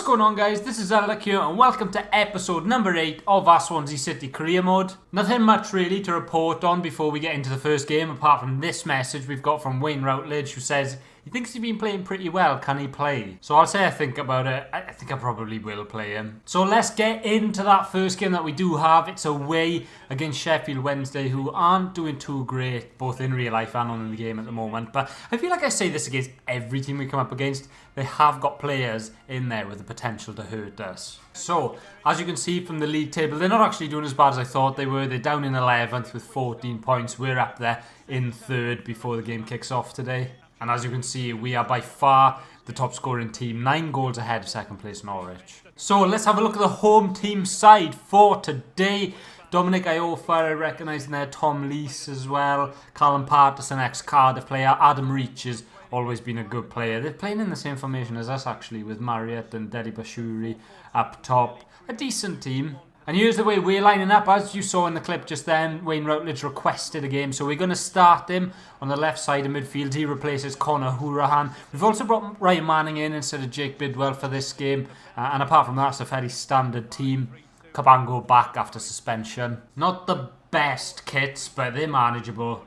What's going on, guys? This is Alec here and welcome to episode number 8 of our Swansea City career mode. Nothing much really to report on before we get into the first game, apart from this message we've got from Wayne Routledge, who says he thinks he's been playing pretty well. Can he play? So I'll say I think about it. I think I probably will play him. So let's get into that first game that we do have. It's away against Sheffield Wednesday, who aren't doing too great, both in real life and on the game at the moment. But I feel like I say this against every team we come up against. They have got players in there with the potential to hurt us. So, as you can see from the league table, they're not actually doing as bad as I thought they were. They're down in 11th with 14 points. We're up there in 3rd before the game kicks off today. And as you can see, we are by far the top scoring team, 9 goals ahead of second place Norwich. So let's have a look at the home team side for today. Dominic Iofa, I recognise in there, Tom Lees as well, Callum Patterson, ex-Cardiff player, Adam Reach has always been a good player. They're playing in the same formation as us actually, with Marriott and Dedi Bashiri up top. A decent team. And here's the way we're lining up. As you saw in the clip just then, Wayne Routledge requested a game, so we're going to start him on the left side of midfield. He replaces Conor Hourihane. We've also brought Ryan Manning in instead of Jake Bidwell for this game. And apart from that, it's a fairly standard team. Cabango back after suspension. Not the best kits, but they're manageable.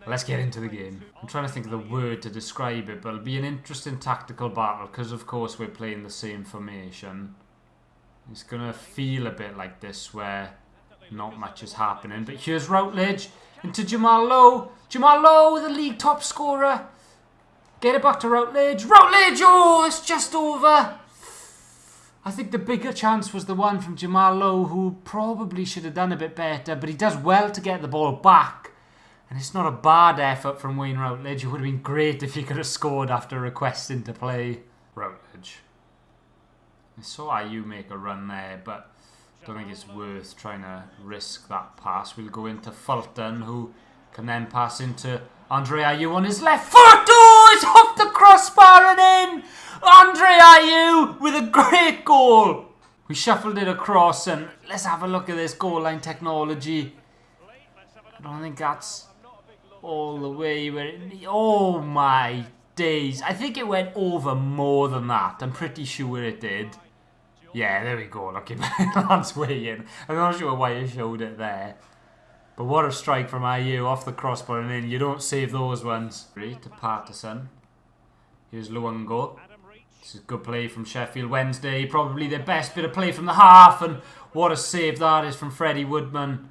Let's get into the game. I'm trying to think of the word to describe it, but it'll be an interesting tactical battle because, of course, we're playing the same formation. It's going to feel a bit like this where not much is happening. But here's Routledge into Jamal Lowe. Jamal Lowe, the league top scorer. Get it back to Routledge. Routledge! Oh, it's just over. I think the bigger chance was the one from Jamal Lowe, who probably should have done a bit better. But he does well to get the ball back. And it's not a bad effort from Wayne Routledge. It would have been great if he could have scored after requesting to play. Routledge. I saw IU make a run there, but I don't think it's worth trying to risk that pass. We'll go into Fulton, who can then pass into Andre Ayew on his left foot. Oh, it's off the crossbar and in! Andre Ayew with a great goal. We shuffled it across, and let's have a look at this goal line technology. I don't think that's all the way where it... Oh my days. I think it went over more than that. I'm pretty sure it did. Yeah, there we go. Look, it lands way in. I'm not sure why you showed it there. But what a strike from IU off the crossbar and in. You don't save those ones. Great to Patterson. Here's Luongo. This is good play from Sheffield Wednesday. Probably their best bit of play from the half. And what a save that is from Freddie Woodman.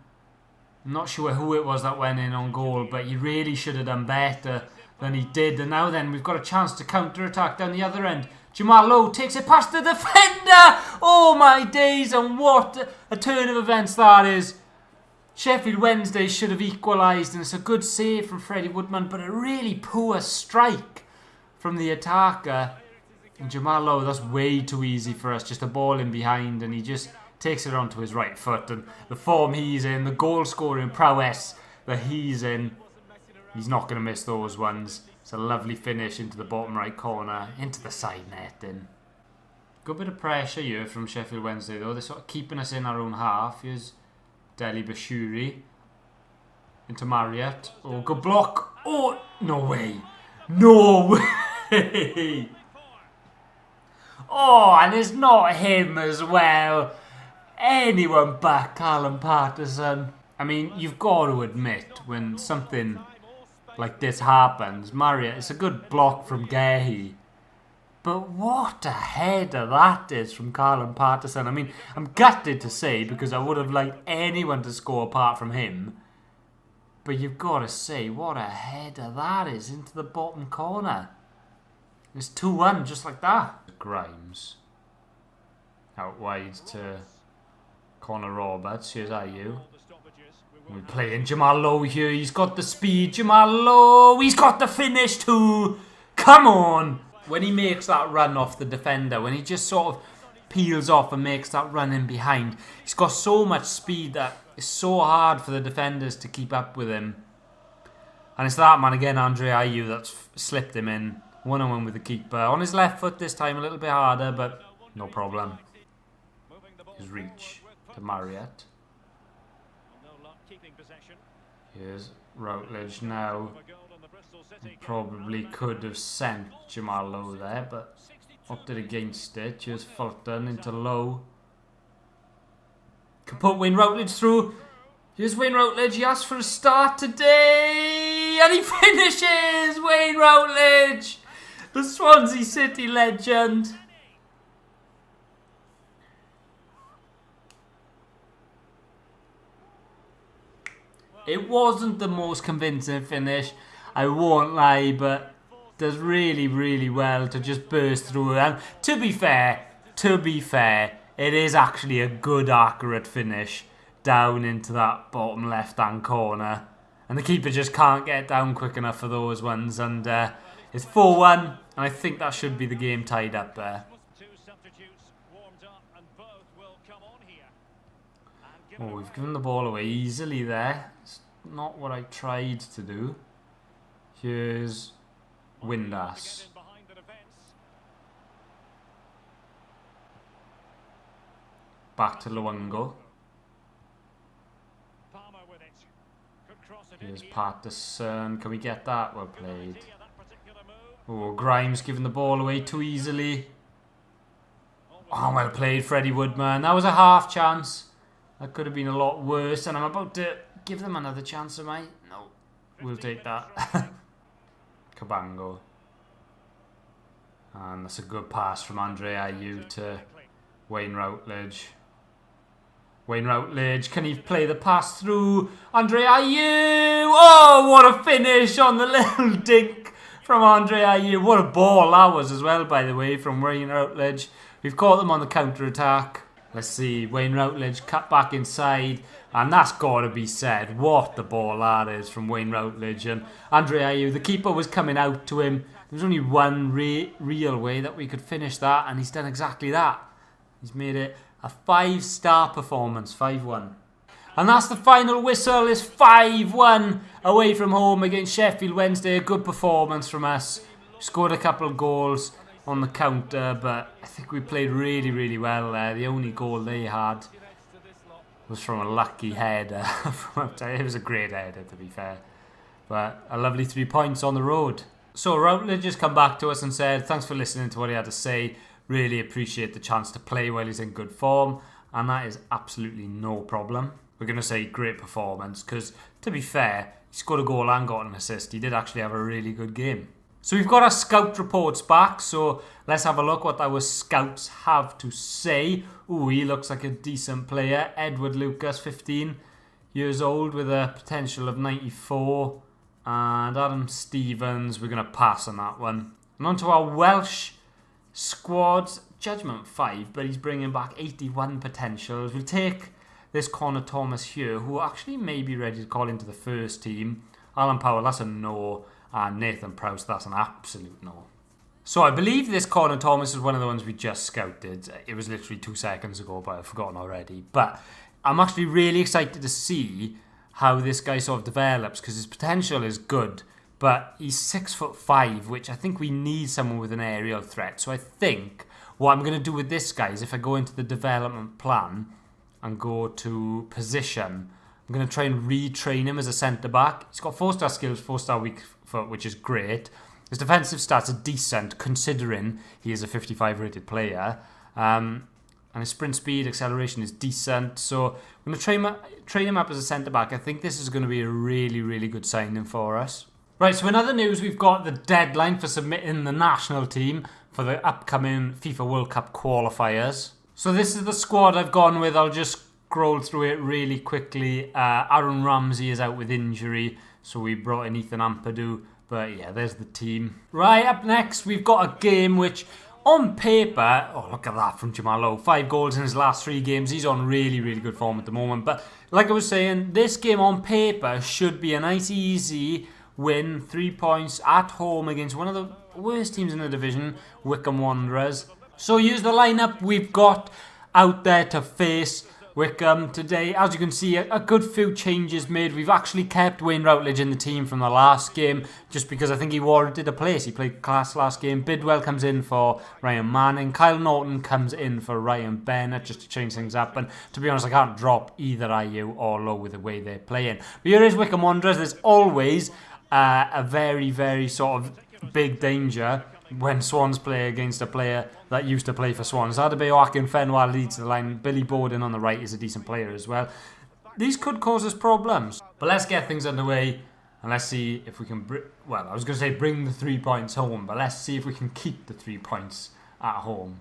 I'm not sure who it was that went in on goal, but he really should have done better than he did. And now then, we've got a chance to counter-attack down the other end. Jamal Lowe takes it past the defender. Oh my days, and what a turn of events that is. Sheffield Wednesday should have equalised, and it's a good save from Freddie Woodman, but a really poor strike from the attacker. And Jamal Lowe, that's way too easy for us. Just a ball in behind, and he just takes it onto his right foot. And the form he's in, the goal-scoring prowess that he's in, he's not going to miss those ones. It's a lovely finish into the bottom right corner, into the side netting. Good bit of pressure here from Sheffield Wednesday though. They're sort of keeping us in our own half. Here's Dedi Bashiri into Marriott. Oh, good block. Oh, no way. No way. Oh, and it's not him as well. Anyone but Callum Patterson. I mean, you've got to admit when something like this happens, Marriott, it's a good block from Gehi. But what a header that is from Callum Patterson. I mean, I'm gutted to say because I would have liked anyone to score apart from him. But you've got to say, what a header that is into the bottom corner. It's 2-1 just like that. Grimes. Out wide to Connor Roberts. Here's Ayew. We're playing Jamal Lowe here. He's got the speed. Jamal Lowe. He's got the finish too. Come on. When he makes that run off the defender, when he just sort of peels off and makes that run in behind, he's got so much speed that it's so hard for the defenders to keep up with him. And it's that man again, Andre Ayew, that's slipped him in. 1-on-1 with the keeper. On his left foot this time, a little bit harder, but no problem. His reach to Marriott. Here's Routledge now. He probably could have sent Jamal Lowe there, but Opted against it. Here's Fulton into low. Can put Wayne Routledge through. Here's Wayne Routledge. He asked for a start today. And he finishes! Wayne Routledge! The Swansea City legend. It wasn't the most convincing finish, I won't lie, but does really, really well to just burst through. And to be fair, it is actually a good, accurate finish down into that bottom left-hand corner. And the keeper just can't get down quick enough for those ones. And it's 4-1, and I think that should be the game tied up there. Oh, we've given the ball away easily there. It's not what I tried to do. Here's Windass. Back to Luongo. Here's Patterson. Can we get that? Well played. Oh, Grimes giving the ball away too easily. Oh, well played, Freddie Woodman. That was a half chance. That could have been a lot worse, and I'm about to give them another chance, am I? No. We'll take that. Cabango. And that's a good pass from Andre Ayew to Wayne Routledge. Wayne Routledge, can he play the pass through? Andre Ayew! Oh, what a finish on the little dink from Andre Ayew. What a ball that was as well, by the way, from Wayne Routledge. We've caught them on the counter-attack. Let's see, Wayne Routledge cut back inside, and that's got to be said. What the ball that is from Wayne Routledge. And Andre Ayew, the keeper was coming out to him. There was only one real way that we could finish that, and he's done exactly that. He's made it a 5-star performance, 5-1. And that's the final whistle. It's 5-1 away from home against Sheffield Wednesday. A good performance from us. Scored a couple of goals on the counter, but I think we played really, really well there. The only goal they had was from a lucky header. It was a great header, to be fair. But a lovely 3 points on the road. So Routledge has come back to us and said, thanks for listening to what he had to say. Really appreciate the chance to play while he's in good form. And that is absolutely no problem. We're going to say great performance because, to be fair, he scored a goal and got an assist. He did actually have a really good game. So we've got our scout reports back, so let's have a look what our scouts have to say. Ooh, he looks like a decent player. Edward Lucas, 15 years old with a potential of 94. And Adam Stevens, we're going to pass on that one. And on to our Welsh squad, judgment 5, but he's bringing back 81 potentials. We'll take this Connor Thomas here, who actually may be ready to call into the first team. Alan Powell, that's a no. And Nathan Prowse, that's an absolute no. So I believe this Connor Thomas is one of the ones we just scouted. It was literally 2 seconds ago, but I've forgotten already. But I'm actually really excited to see how this guy sort of develops, because his potential is good. But he's 6'5", which I think we need someone with an aerial threat. So I think what I'm going to do with this guy is if I go into the development plan and go to position, I'm going to try and retrain him as a centre-back. He's got 4-star skills, 4-star weak foot, which is great. His defensive stats are decent, considering he is a 55-rated player. And his sprint speed, acceleration is decent. So I'm going to train him up as a centre-back. I think this is going to be a really, really good signing for us. Right, so in other news, we've got the deadline for submitting the national team for the upcoming FIFA World Cup qualifiers. So this is the squad I've gone with. I'll just scroll through it really quickly. Aaron Ramsey is out with injury, so we brought in Ethan Ampadu. But yeah, there's the team. Right, up next, we've got a game which, on paper, oh, look at that from Jamal 5 goals in his last 3 games. He's on really, really good form at the moment. But like I was saying, this game on paper should be a nice, easy win. 3 points at home against one of the worst teams in the division, Wycombe Wanderers. So here's the lineup we've got out there to face Wycombe today. As you can see, a good few changes made. We've actually kept Wayne Routledge in the team from the last game just because I think he warranted a place. He played class last game. Bidwell comes in for Ryan Manning. Kyle Norton comes in for Ryan Bennett just to change things up. And to be honest, I can't drop either Ayew or Lowe with the way they're playing. But here is Wycombe Wanderers. There's always a very, very sort of big danger when Swans play against a player that used to play for Swans. Adebayo Akinfenwa leads the line. Billy Bowden on the right is a decent player as well. These could cause us problems. But let's get things underway and let's see if we can... well, I was going to say bring the 3 points home, but let's see if we can keep the 3 points at home.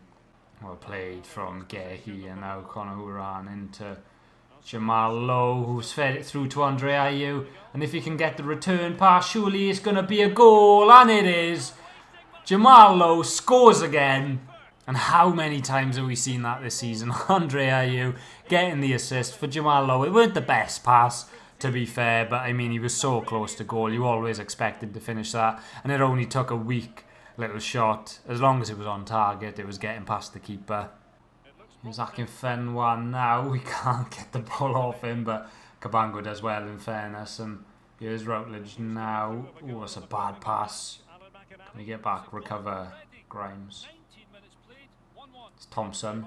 Well played from Gehi, and now Conor Horan into Jamal Lowe, who's fed it through to Andre Ayew. And if he can get the return pass, surely it's going to be a goal, and it is. Jamal Lowe scores again. And how many times have we seen that this season? Andre Ayew getting the assist for Jamal Lowe. It weren't the best pass, to be fair, but I mean, he was so close to goal. You always expected to finish that, and it only took a weak little shot. As long as it was on target, it was getting past the keeper. Here's Akinfenwa now. We can't get the ball off him, but Cabango does well in fairness. And here's Routledge now. Oh, that's a bad pass. Can we get back? Recover. Grimes. It's Thompson.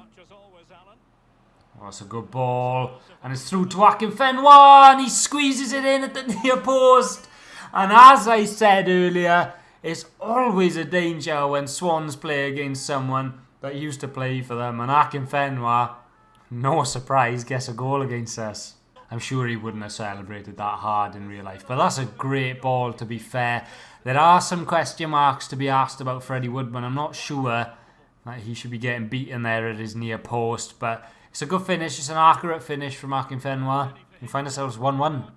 Oh, that's a good ball. And it's through to Akinfenwa, and he squeezes it in at the near post. And as I said earlier, it's always a danger when Swans play against someone that used to play for them. And Akinfenwa, no surprise, gets a goal against us. I'm sure he wouldn't have celebrated that hard in real life. But that's a great ball, to be fair. There are some question marks to be asked about Freddie Woodman. I'm not sure that he should be getting beaten there at his near post. But it's a good finish. It's an accurate finish from Akinfenwa. We find ourselves 1-1.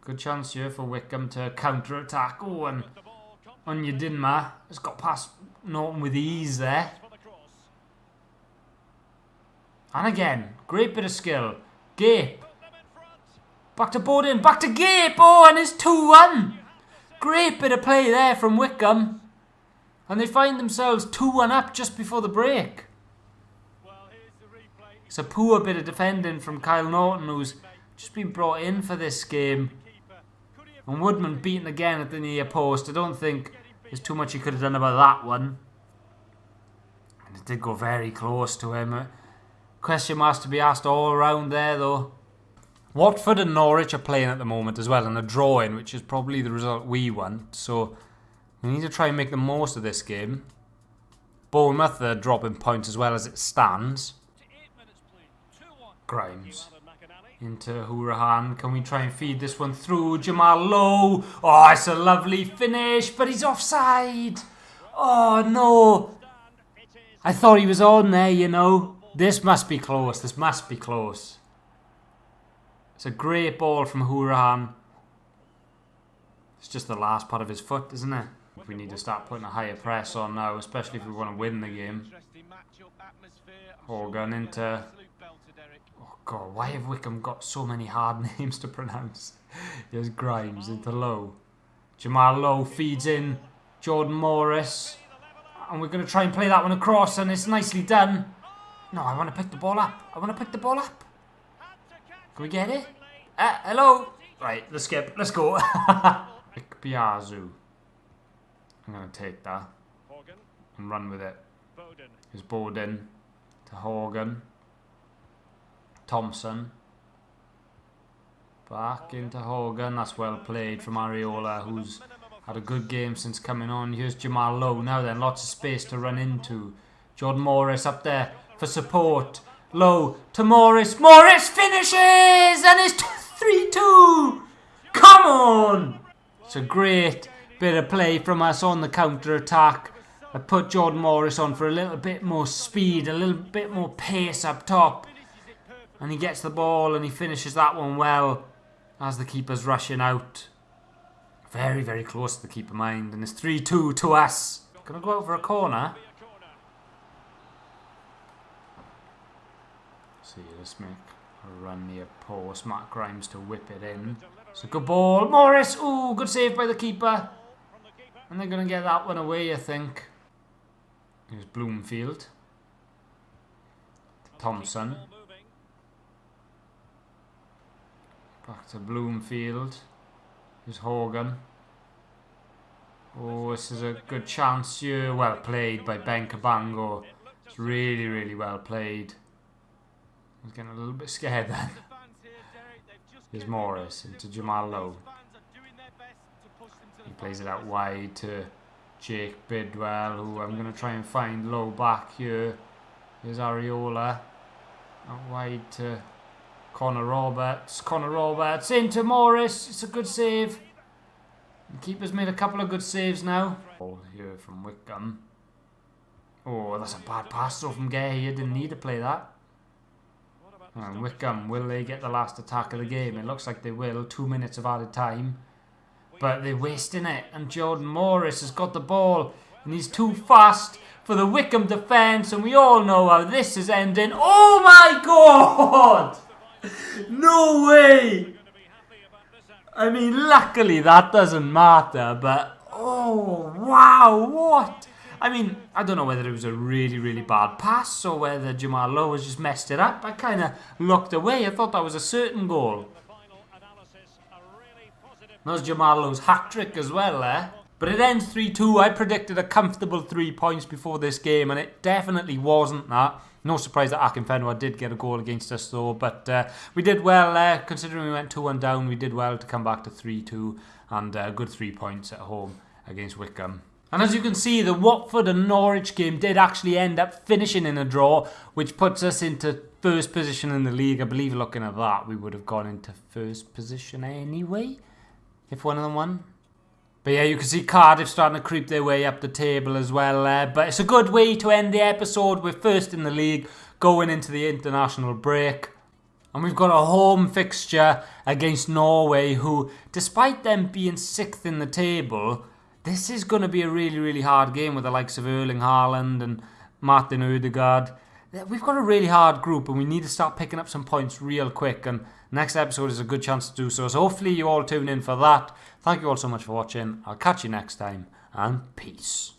Good chance here for Wycombe to counter-attack. Oh, and Onyedinma has got past Norton with ease there. And again, great bit of skill. Gape. Back to Bowden. Back to Gape. Oh, and it's 2-1. Great bit of play there from Wycombe. And they find themselves 2-1 up just before the break. It's a poor bit of defending from Kyle Norton, who's just been brought in for this game. And Woodman beaten again at the near post. I don't think there's too much he could have done about that one. And it did go very close to him. Question marks to be asked all around there, though. Watford and Norwich are playing at the moment as well, and a drawing, which is probably the result we want. So we need to try and make the most of this game. Bournemouth are dropping points as well as it stands. Grimes into Hourahan. Can we try and feed this one through? Jamal Lowe. Oh, it's a lovely finish, but he's offside. Oh, no. I thought he was on there, you know. This must be close. This must be close. It's a great ball from Hourahan. It's just the last part of his foot, isn't it? We need to start putting a higher press on now, especially if we want to win the game. Hogan into... oh God, why have Wycombe got so many hard names to pronounce? Here's Grimes into Lowe. Jamal Lowe feeds in Jordan Morris. And we're going to try and play that one across, and it's nicely done. No, I want to pick the ball up. I want to pick the ball up. Can we get it? Hello. Right, let's skip. Let's go. Ikpiazu. I'm going to take that and run with it. Here's Bowden to Hogan. Thompson. Back into Hogan. That's well played from Areola, who's had a good game since coming on. Here's Jamal Lowe. Now then, lots of space to run into. Jordan Morris up there for support. Lowe to Morris. Morris finishes! And it's 3-2! Come on! It's a great bit of play from us on the counter-attack. I put Jordan Morris on for a little bit more speed, a little bit more pace up top. And he gets the ball and he finishes that one well as the keeper's rushing out. Very, very close to the keeper, mind. And it's 3-2 to us. Gonna go out for a corner. See, let's make a run near post. Matt Grimes to whip it in. It's a good ball. Morris! Ooh, good save by the keeper. And they're going to get that one away, I think. Here's Bloomfield. Thompson. Back to Bloomfield. Here's Hogan. Oh, this is a good chance here. Well played by Ben Cabango. It's really, really well played. I was getting a little bit scared then. Here's Morris into Jamal Lowe. He plays it out wide to Jake Bidwell, who I'm going to try and find low back here. Here's Areola. Out wide to Connor Roberts. Connor Roberts into Morris. It's a good save. The keeper's made a couple of good saves now. Ball here from Wycombe. Oh, that's a bad pass though from Gay. You didn't need to play that. And Wycombe, will they get the last attack of the game? It looks like they will. 2 minutes of added time. But they're wasting it. And Jordan Morris has got the ball. And he's too fast for the Wycombe defence. And we all know how this is ending. Oh my God! No way! I mean, luckily that doesn't matter. But, oh, wow, what? I mean, I don't know whether it was a really, really bad pass or whether Jamal Lowe has just messed it up. I kind of looked away. I thought that was a certain goal. That was Jamal Lowe's hat-trick as well there. But it ends 3-2. I predicted a comfortable 3 points before this game, and it definitely wasn't that. No surprise that Akinfenwa did get a goal against us though, but we did well there. Considering we went 2-1 down, we did well to come back to 3-2 and a good 3 points at home against Wycombe. And as you can see, the Watford and Norwich game did actually end up finishing in a draw, which puts us into first position in the league. I believe looking at that, we would have gone into first position anyway, if one of them won. But yeah, you can see Cardiff starting to creep their way up the table as well. But it's a good way to end the episode. We're first in the league, going into the international break. And we've got a home fixture against Norway, who, despite them being 6th in the table, this is going to be a really, really hard game with the likes of Erling Haaland and Martin Ødegaard. We've got a really hard group and we need to start picking up some points real quick. And next episode is a good chance to do so. So hopefully you all tune in for that. Thank you all so much for watching. I'll catch you next time and peace.